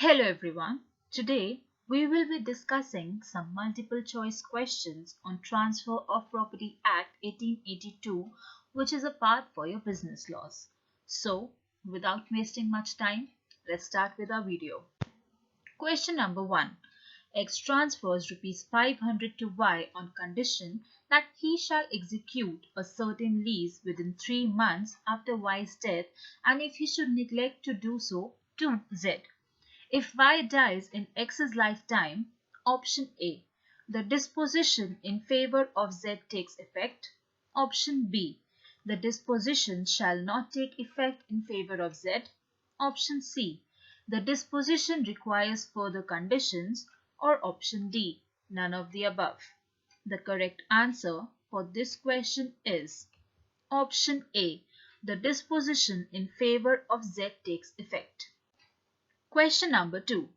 Hello everyone. Today we will be discussing some multiple choice questions on Transfer of Property Act 1882, which is a part for your business laws. So, without wasting much time, let's start with our video. Question number 1. X transfers rupees 500 to Y on condition that he shall execute a certain lease within 3 months after Y's death, and if he should neglect to do so, to Z. If Y dies in X's lifetime, option A, the disposition in favor of Z takes effect. Option B, the disposition shall not take effect in favor of Z. Option C, the disposition requires further conditions. Or option D, none of the above. The correct answer for this question is option A, the disposition in favor of Z takes effect. Question number 2.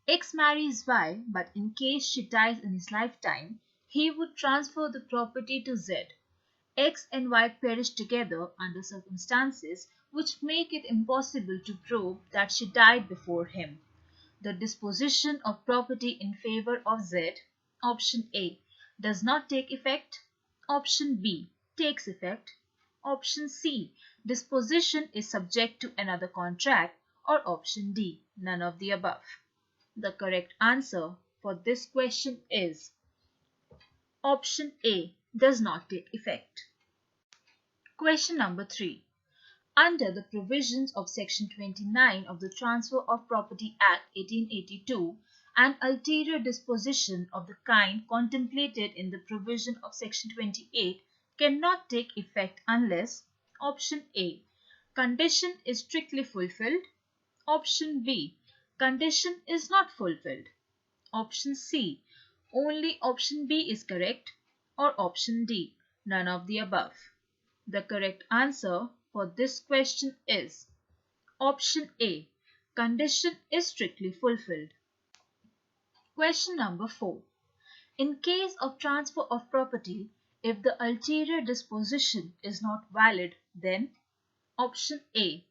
X marries Y, but in case she dies in his lifetime, he would transfer the property to Z. X and Y perish together under circumstances which make it impossible to prove that she died before him. The disposition of property in favor of Z, option A, does not take effect. Option B, takes effect. Option C, disposition is subject to another contract. Or option D, none of the above. The correct answer for this question is option A, does not take effect. Question number 3. Under the provisions of Section 29 of the Transfer of Property Act 1882, an ulterior disposition of the kind contemplated in the provision of Section 28 cannot take effect unless option A, condition is strictly fulfilled. Option B, condition is not fulfilled. Option C, only option B is correct. Or option D, none of the above. The correct answer for this question is option A, condition is strictly fulfilled. Question number 4. In case of transfer of property, if the ulterior disposition is not valid, then option A,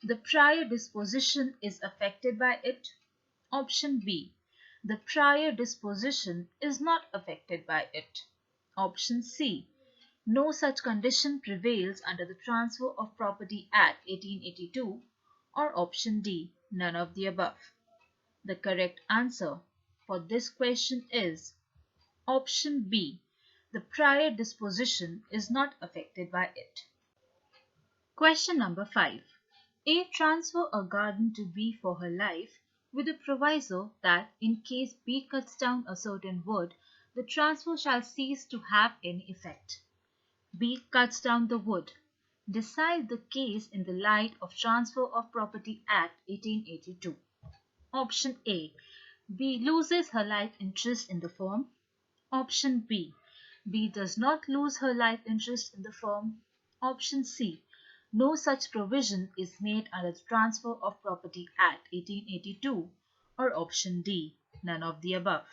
the prior disposition is affected by it. Option B, the prior disposition is not affected by it. Option C, no such condition prevails under the Transfer of Property Act 1882. Or option D, none of the above. The correct answer for this question is option B, the prior disposition is not affected by it. Question number 5. A transfer a garden to B for her life with a proviso that in case B cuts down a certain wood, the transfer shall cease to have any effect. B cuts down the wood. Decide the case in the light of Transfer of Property Act 1882. Option A, B loses her life interest in the firm. Option B, B does not lose her life interest in the firm. Option C, no such provision is made under the Transfer of Property Act 1882. Or option D, none of the above.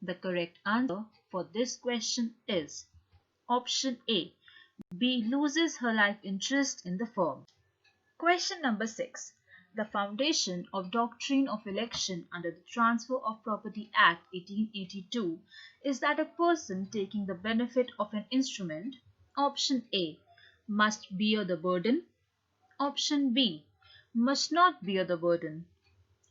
The correct answer for this question is option A, B loses her life interest in the firm. Question number 6. The foundation of doctrine of election under the Transfer of Property Act 1882 is that a person taking the benefit of an instrument, option A, must bear the burden. Option B, must not bear the burden.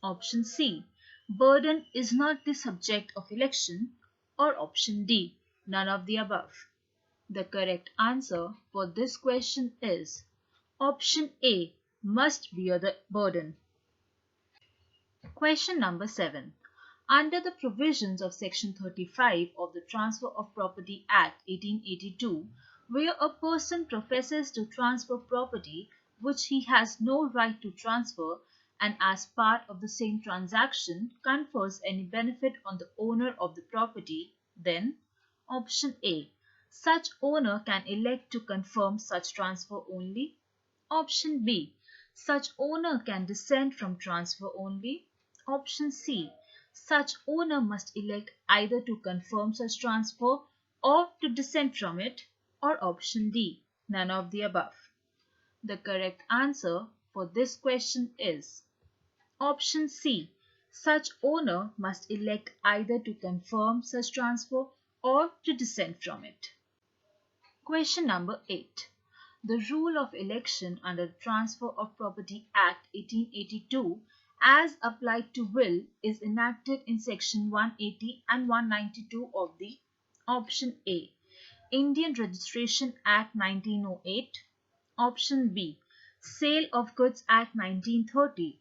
Option C, burden is not the subject of election. Or option D, none of the above. The correct answer for this question is option A, must bear the burden. Question number 7. Under the provisions of Section 35 of the Transfer of Property Act 1882, where a person professes to transfer property which he has no right to transfer and as part of the same transaction confers any benefit on the owner of the property, then option A, such owner can elect to confirm such transfer only. Option B, such owner can dissent from transfer only. Option C, such owner must elect either to confirm such transfer or to dissent from it. Or option D, none of the above. The correct answer for this question is option C, Such owner must elect either to confirm such transfer or to dissent from it. Question number 8. The rule of election under the Transfer of Property Act 1882 as applied to will is enacted in section 180 and 192 of the option A. Indian Registration Act 1908, option B. Sale of Goods Act 1930,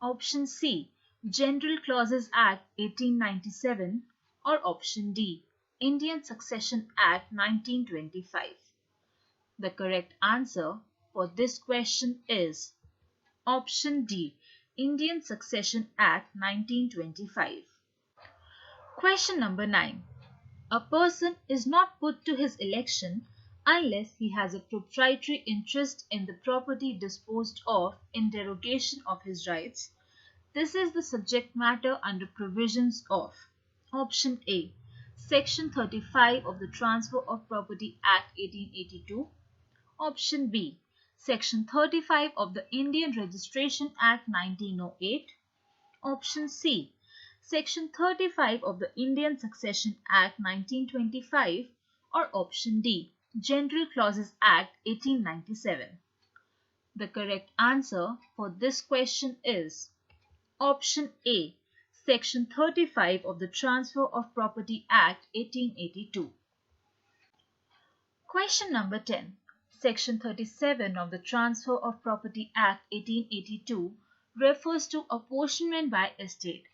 option C. General Clauses Act 1897, or option D. Indian Succession Act 1925. The correct answer for this question is option D. Indian Succession Act 1925. Question number 9. A person is not put to his election unless he has a proprietary interest in the property disposed of in derogation of his rights. This is the subject matter under provisions of option A. Section 35 of the Transfer of Property Act 1882, option B. Section 35 of the Indian Registration Act 1908, option C. Section 35 of the Indian Succession Act 1925, or option D. General Clauses Act 1897. The correct answer for this question is option A. Section 35 of the Transfer of Property Act 1882. Question number 10. Section 37 of the Transfer of Property Act 1882 refers to apportionment by estate.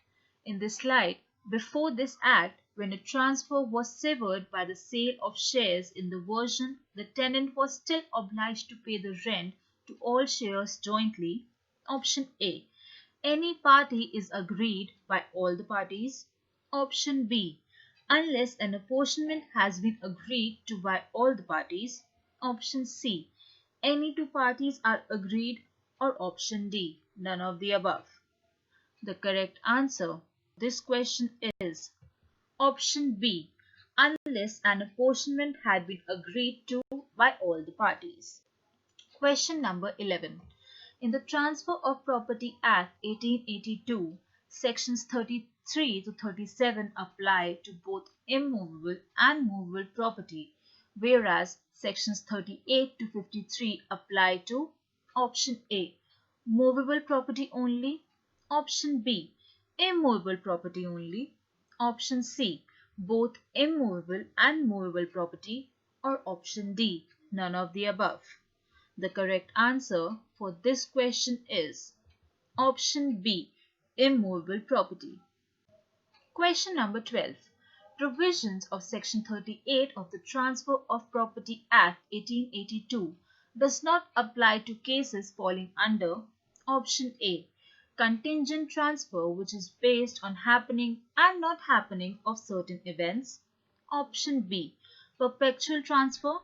In this slide, before this act, when a transfer was severed by the sale of shares in the version, the tenant was still obliged to pay the rent to all sharers jointly. Option A. Any party is agreed by all the parties. Option B. Unless an apportionment has been agreed to by all the parties. Option C. Any two parties are agreed, or option D. None of the above. The correct answer to this question is option B. Unless an apportionment had been agreed to by all the parties. Question number 11. In the Transfer of Property Act 1882, sections 33 to 37 apply to both immovable and movable property, whereas sections 38 to 53 apply to option A. Movable property only, option B. Immovable property only, option C. Both immovable and movable property, or option D. None of the above. The correct answer for this question is option B. Immovable property. Question number 12. Provisions of Section 38 of the Transfer of Property Act 1882 does not apply to cases falling under option A. Contingent transfer, which is based on happening and not happening of certain events. Option B. Perpetual transfer.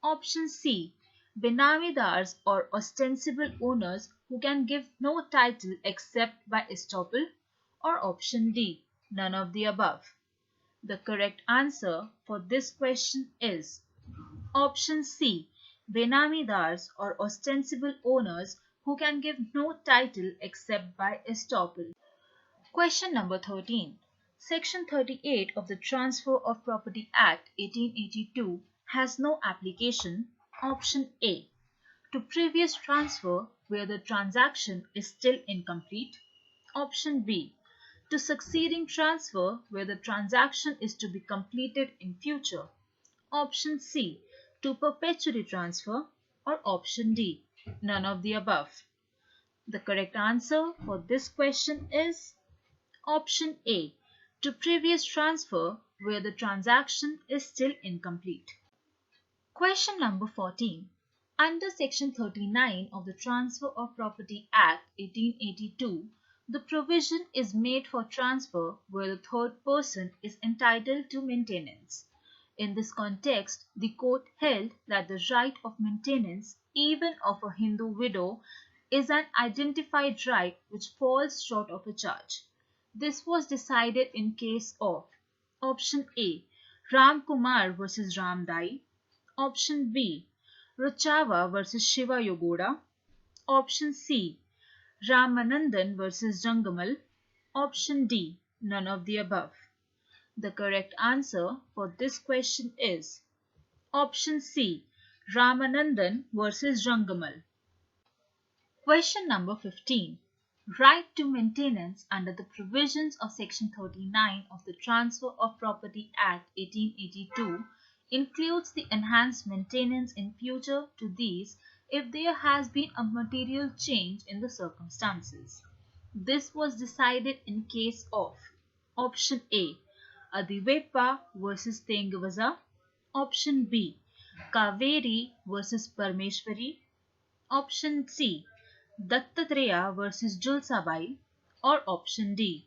Option C. Benamidars or ostensible owners who can give no title except by estoppel, or option D. None of the above. The correct answer for this question is option C. Benamidars or ostensible owners who can give no title except by estoppel. Question number 13. Section 38 of the Transfer of Property Act 1882 has no application. Option A. To previous transfer where the transaction is still incomplete. Option B. To succeeding transfer where the transaction is to be completed in future. Option C. To perpetuity transfer, or option D. None of the above. The correct answer for this question is option A. To previous transfer where the transaction is still incomplete. Question number 14. Under Section 39 of the Transfer of Property Act 1882, the provision is made for transfer where the third person is entitled to maintenance. In this context, the court held that the right of maintenance, even of a Hindu widow, is an identified right which falls short of a charge. This was decided in case of option A. Ram Kumar versus Ram Dai, option B. Ruchava versus Shiva Yogoda, option C. Ramanandan versus Jangamal, Option D, none of the above. The correct answer for this question is option C, Ramanandan versus Rangamal. Question number 15. Right to maintenance under the provisions of Section 39 of the Transfer of Property Act 1882 includes the enhanced maintenance in future to these if there has been a material change in the circumstances. This was decided in case of option A, Adivepa versus Tengavaza, option B, Kaveri versus Parmeshwari, option C, Dattatreya versus Julsabai, or option D,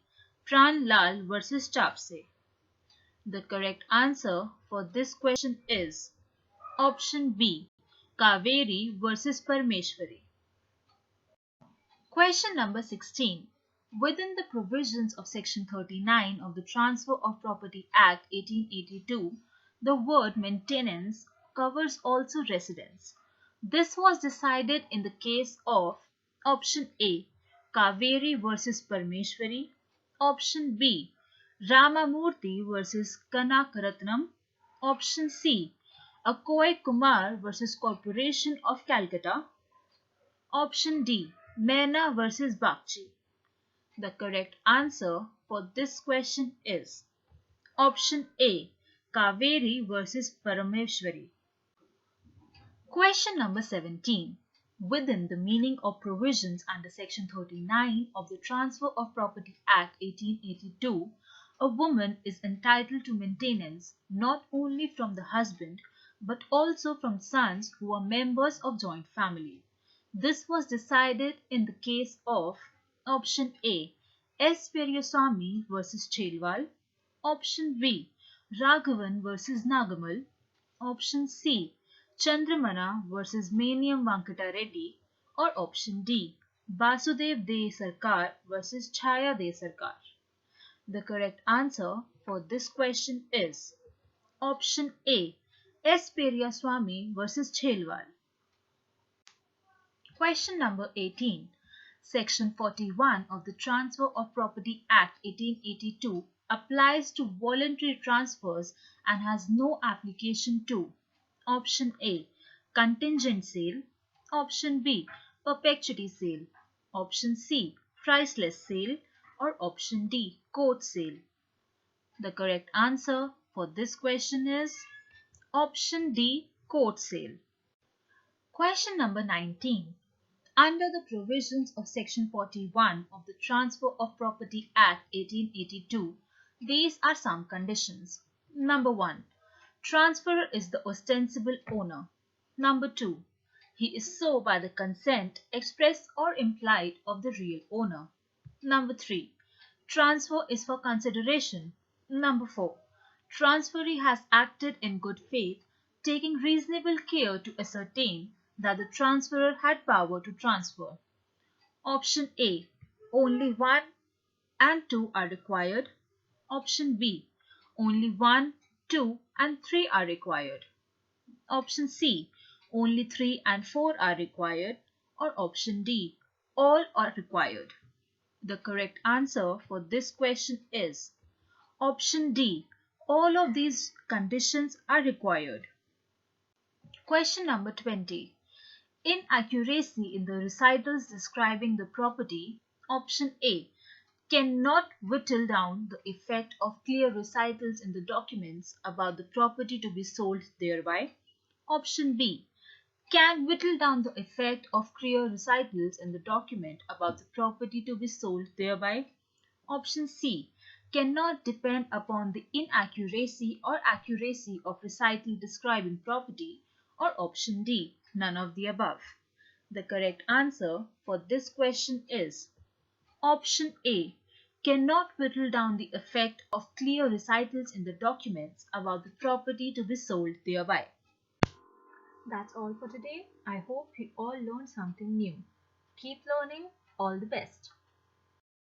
Pran Lal versus Chapse. The correct answer for this question is option B, Kaveri versus Parmeshwari. Question number 16. Within the provisions of Section 39 of the Transfer of Property Act 1882, the word maintenance covers also residence. This was decided in the case of option A, Kaveri versus Parmeshwari, option B, Ramamurthy versus Kanakaratnam, option C, Akoy Kumar versus Corporation of Calcutta, option D, Mehna versus Bakchi. The correct answer for this question is option A, Kaveri versus Parameshwari. Question number 17. Within the meaning of provisions under Section 39 of the Transfer of Property Act 1882, a woman is entitled to maintenance not only from the husband but also from sons who are members of joint family. This was decided in the case of option A, S. Periyaswamy versus Chelwal, option B, Raghavan versus Nagamal, option C, Chandramana versus Maniam Vankata Reddy, or option D, Basudev De Sarkar versus Chaya De Sarkar. The correct answer for this question is option A, S. Periyaswamy versus Chelwal. Question number 18. Section 41 of the Transfer of Property Act 1882 applies to voluntary transfers and has no application to option A, contingent sale, option B, perpetuity sale, option C, priceless sale, or option D, court sale. The correct answer for this question is option D, court sale. Question number 19. Under the provisions of Section 41 of the Transfer of Property Act 1882, these are some conditions. Number 1. Transferor is the ostensible owner. Number 2. He is so by the consent, express or implied, of the real owner. Number 3. Transfer is for consideration. Number 4. Transferee has acted in good faith, taking reasonable care to ascertain that the transferor had power to transfer. Option A, only 1 and 2 are required. Option B, only 1, 2 and 3 are required. Option C, only 3 and 4 are required. Or option D, all are required. The correct answer for this question is option D, all of these conditions are required. Question number 20. Inaccuracy in the recitals describing the property, option A, cannot whittle down the effect of clear recitals in the documents about the property to be sold thereby. Option B, can whittle down the effect of clear recitals in the document about the property to be sold thereby. Option C, cannot depend upon the inaccuracy or accuracy of recital describing property. Or option D, none of the above. The correct answer for this question is option A, cannot whittle down the effect of clear recitals in the documents about the property to be sold thereby. That's all for today. I hope you all learned something new. Keep learning. All the best.